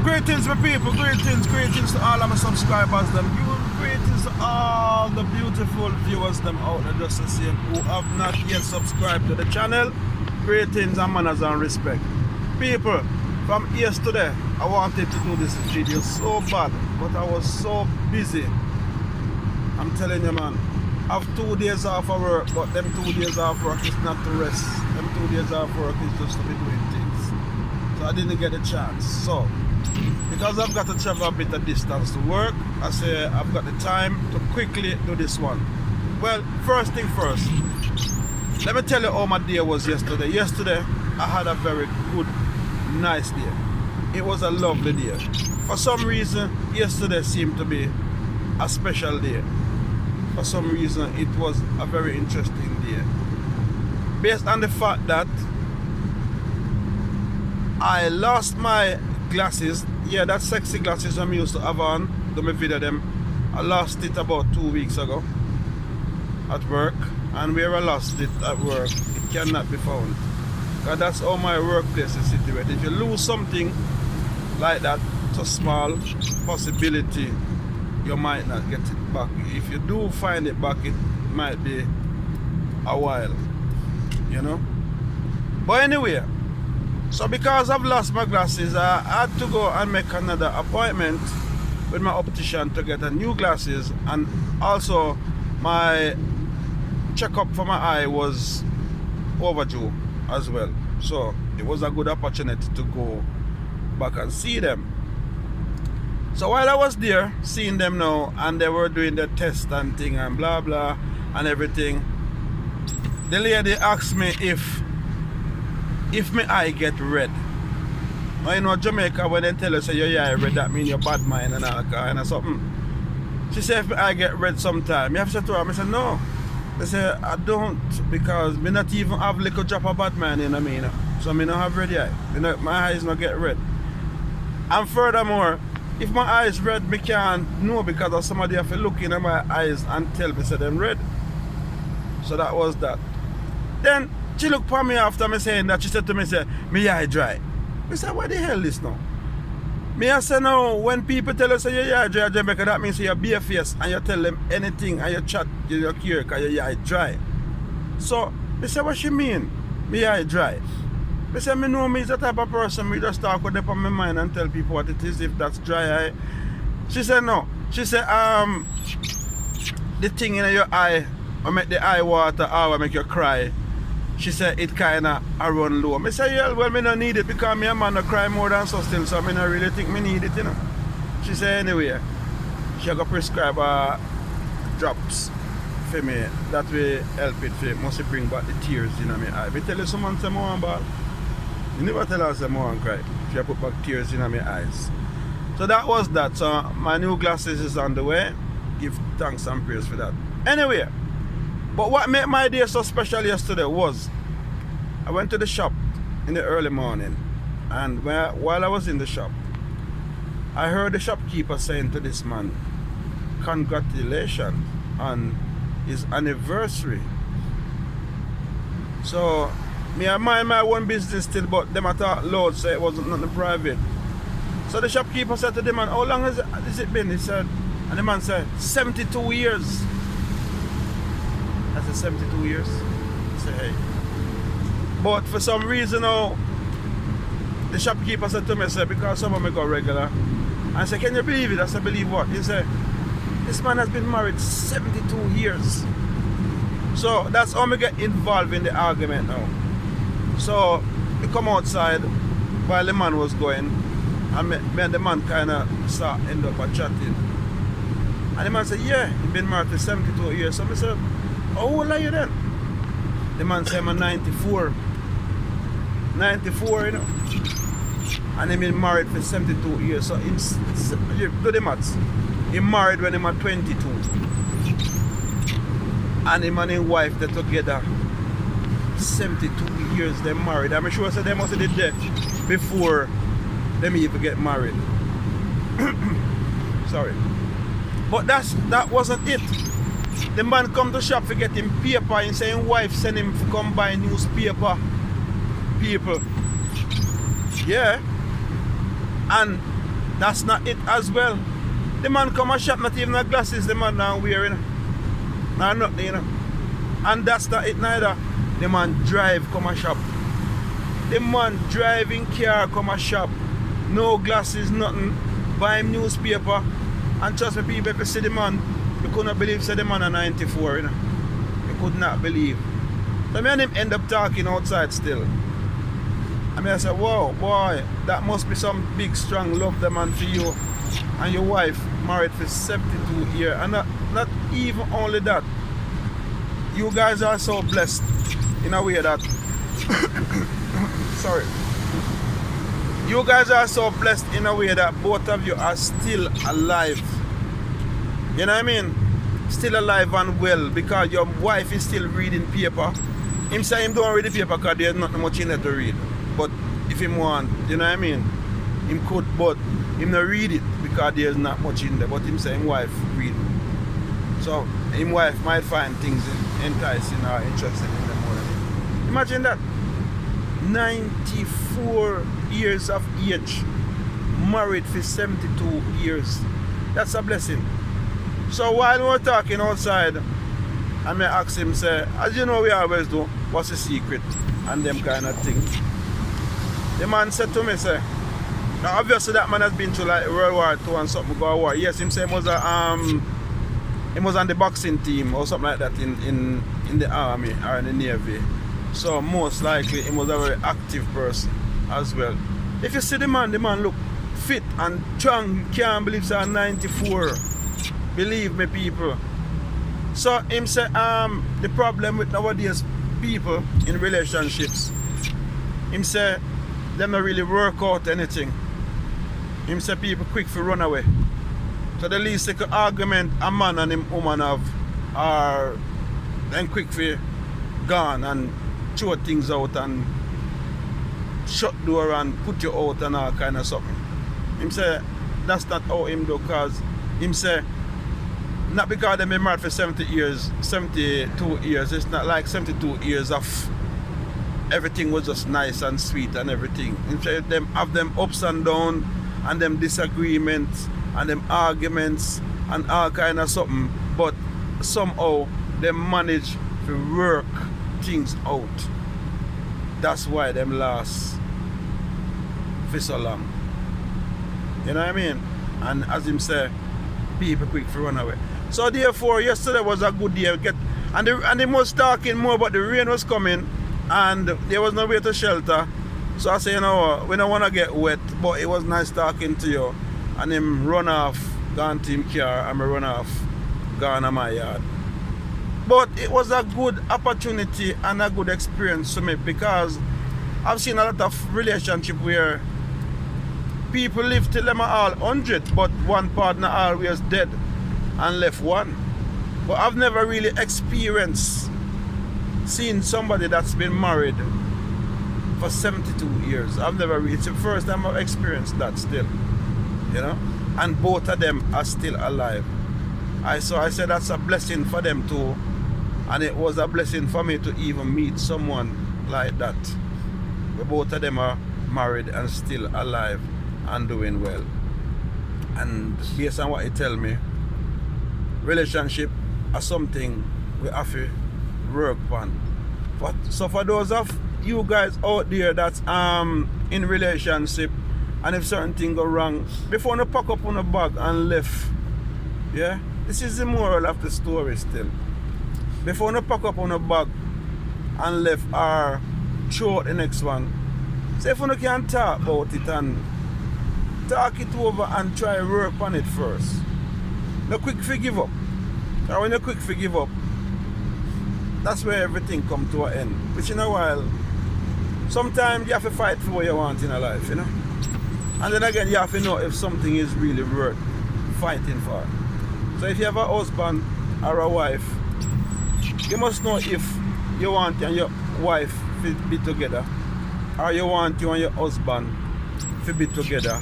Greetings, my people. Greetings to all of my subscribers. Greetings to all the beautiful viewers them out there just the same who have not yet subscribed to the channel. Greetings and manners and respect. People, from yesterday, I wanted to do this video so bad, but I was so busy. I'm telling you, man. I have 2 days off of work, but them 2 days off work is not to rest. Them 2 days off work is just to be doing things. So I didn't get a chance. So, because I've got to travel a bit of distance to work, I say I've got the time to quickly do this one. Well, first thing first, let me tell you how my day was yesterday. Yesterday, I had a very good, nice day. It was a lovely day. For some reason, yesterday seemed to be a special day. For some reason, it was a very interesting day. Based on the fact that I lost my glasses. Yeah, that sexy glasses I'm used to have on. Do my video them. I lost it about 2 weeks ago at work. And where I lost it at work, it cannot be found. Because that's how my workplace is situated. If you lose something like that, it's a small possibility you might not get it back. If you do find it back, it might be a while, you know. But anyway, so because I've lost my glasses, I had to go and make another appointment with my optician to get a new glasses, and also my checkup for my eye was overdue as well. So it was a good opportunity to go back and see them. So while I was there seeing them now, and they were doing the test and thing and blah blah and everything, the lady asked me if my eye get red. Now, you know, Jamaica, when they tell you say your eye red, that mean you're bad mind and all kind of something. She said if my eye get red sometime, you have to say to her, I said no. They say I don't, because me not even have little drop of bad mind in me, you know. So me not have red eye. My eyes not get red. And furthermore, if my eyes red, me can't know, because somebody have to look in my eyes and tell me say them red. So that was that. Then she looked for me after me saying that. She said to me, say, my eye dry. I said, what the hell is now? Me I say no, when people tell us say your eye dry, Jamaica, that means you're bare face and you tell them anything and you chat, you care because your eye dry. So I said, what she mean? My eye dry. I said, me know me is the type of person, me just talk with them on my mind and tell people what it is if that's dry eye. She said no. She said the thing in your eye will make the eye water or will make you cry. She said it kinda run low. I said, yeah, well, me don't need it because me a man no cry more than so still, so I don't really think me need it, you know. She said anyway, she got prescribe drops for me that will help it for must bring back the tears in my eye. If I tell you someone say more bad, you never tell her say more and cry. She put back tears in my eyes. So that was that. So my new glasses is on the way. Give thanks and praise for that. Anyway, but what made my day so special yesterday was I went to the shop in the early morning, and while I was in the shop, I heard the shopkeeper saying to this man, congratulations on his anniversary. So me I mind my own business still, but them I thought Lord said it wasn't nothing private. So the shopkeeper said to the man, how long has it been? He said, and the man said, 72 years. I said, 72 years? I said, hey. But for some reason now, the shopkeeper said to me, said, because some of me go regular. I said, can you believe it? I said, believe what? He said, this man has been married 72 years. So that's how me get involved in the argument now. So we come outside while the man was going, and me and the man kind of end up chatting. And the man said, yeah, he's been married for 72 years. So I said, how old are you then? The man said, I'm 94. 94, you know. And he's been married for 72 years. So do the maths. He married when he was 22. And him and his wife, they're together 72 years they married. I'm sure so they must have did that before them even get married. Sorry. But that wasn't it. The man come to shop for getting paper and saying wife send him to come buy newspaper. People. Yeah. And That's not it as well. The man come and shop, not even the glasses the man now wearing. Nah, nothing, you know. And that's not it neither. The man drive come and shop. The man driving car come and shop. No glasses, nothing. Buy him newspaper. And trust me, people, if you see the man, you could not believe say the man at 94, you know. You could not believe. So me and him end up talking outside still. I mean, I said, wow, boy, that must be some big, strong love the man for you and your wife, married for 72 years. And not even only that, you guys are so blessed in a way that, sorry, you guys are so blessed in a way that both of you are still alive. You know what I mean? Still alive and well, because your wife is still reading paper. Him say him don't read the paper because there's not much in there to read. But if him want, you know what I mean? Him could, but him not read it because there's not much in there. But him say him wife read. So him wife might find things enticing or interesting in them more than him. Imagine that. 94 years of age, married for 72 years. That's a blessing. So while we're talking outside, I may ask him, say, as you know we always do, what's the secret? And them kind of things. The man said to me, say, now obviously that man has been to like World War II and something go war. Yes, him say he was on the boxing team or something like that in the army or in the navy. So most likely he was a very active person as well. If you see the man look fit and strong, can't believe he's 94. Believe me, people. So him say the problem with nowadays people in relationships, him say them not really work out anything. Him say people quick for run away. So the least like argument a man and him woman have are then quick for gone and throw things out and shut door and put you out and all kind of something. Him say that's not how him do, cause him say not because they've been married for 72 years, it's not like 72 years of everything was just nice and sweet and everything. Him say them have them ups and downs and them disagreements and them arguments and all kind of something, but somehow they manage to work things out. That's why them last for so long. You know what I mean? And as him say, people quick to run away. So therefore, yesterday was a good day. And they was talking more, but the rain was coming and there was no way to shelter. So I say, you know, we don't want to get wet, but it was nice talking to you. And him run off, gone to him car, and me run off, gone to my yard. But it was a good opportunity and a good experience to me, because I've seen a lot of relationship where people live till them are all 100, but one partner always dead and left one. But I've never really experienced seeing somebody that's been married for 72 years. I've never really, it's the first time I've experienced that still, you know, and both of them are still alive. So I said that's a blessing for them too, and it was a blessing for me to even meet someone like that, where both of them are married and still alive and doing well. And based on what he tell me, relationship are something we have to work on. So for those of you guys out there that's in relationship, and if certain thing go wrong, before you pack up on a bag and left, yeah, this is the moral of the story still. Before you pack up on a bag and left or throw out the next one, say if you can talk about it and talk it over and try to work on it first. No quick to give up. And when you quick to give up, that's where everything come to an end. Which in a while, sometimes you have to fight for what you want in a life, you know. And then again, you have to know if something is really worth fighting for. So if you have a husband or a wife, you must know if you want you and your wife to be together, or you want you and your husband to be together.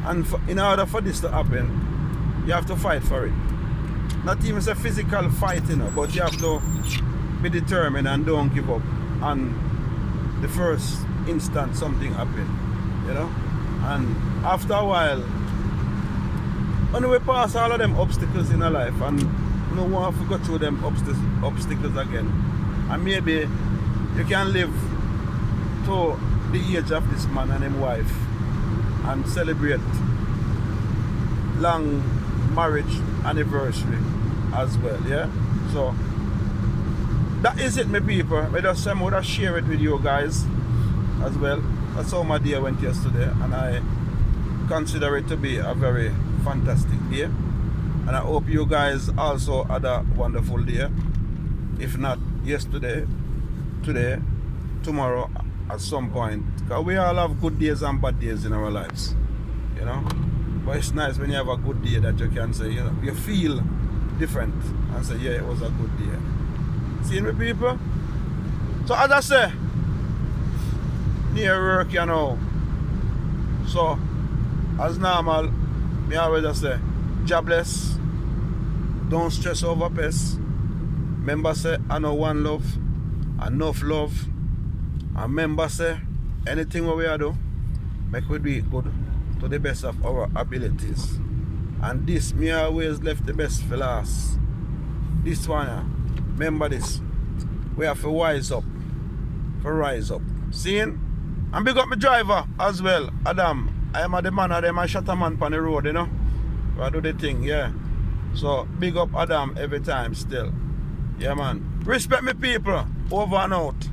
And in order for this to happen, you have to fight for it. Not even a physical fight, you know, but you have to be determined and don't give up on the first instant something happened, you know. And after a while, when we pass all of them obstacles in our life and no one have to go through them obstacles again. And maybe you can live to the age of this man and his wife and celebrate long marriage anniversary as well, yeah? So that is it, my people. I just want to share it with you guys as well. That's how my day went yesterday, and I consider it to be a very fantastic day. And I hope you guys also had a wonderful day. If not yesterday, today, tomorrow, at some point. Because we all have good days and bad days in our lives, you know. But it's nice when you have a good day that you can say, you know, you feel different and say, yeah, it was a good day. See me, people? So as I say, near work, you know. So, as normal, me always just say, jobless, don't stress over pests. Remember say, I know one love, enough love. And remember say, anything what we do, make we do it good to the best of our abilities. And this, me always left the best for last. This one, remember this, we have to rise up, Seeing? And big up my driver as well, Adam. I am the man of them, I shut a man on the road, you know. I do the thing, yeah. So, big up Adam every time still. Yeah, man. Respect me, people. Over and out.